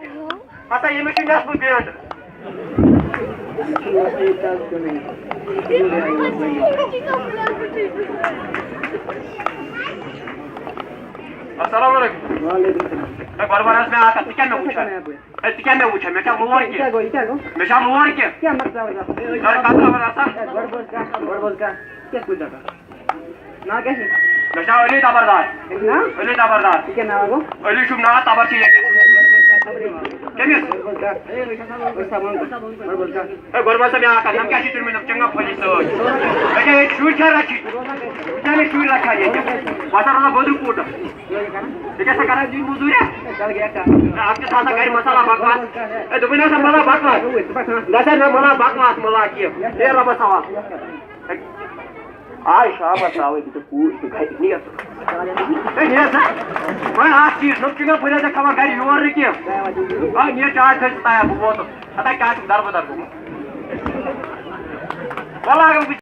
हसा ये में नस्ब बेंड अस्सलाम वालेकुम। वालेकुम सलाम। बरबरस में आता क्या मैं पूछा क्या मैं पूछा मैं क्या लोअर के मैं क्या लोअर के क्या मतलब है यार काता बरसा बरबरस का क्या कुछ जाता ना कैसे मैं क्या अली तबरदार ना अली तबरदार क्या नाम है वो अली शुभ ना तबर चाहिए क्या मैं बरबरस में आता हम क्या चीज में चंगा पुलिस मैं क्या शूट कर रखी क्या मैं शूट रखा ये वाटर वाला बदू कोट ये कैसा करा जी मजदूर है चल गया का आपके साथ गाड़ी मसाला बकवास ए दुबई ना मला बकवास नशा ना मला बकवास मला किया ये रबा सवा आई शाबाश आवे तो पूछ तो नहीं है नहीं है मैं आज चीज नोटिंग पर जा कमा गाड़ी योर रे किया हां ये चार्ज करता है वो तो आता क्या दर बदर को वाला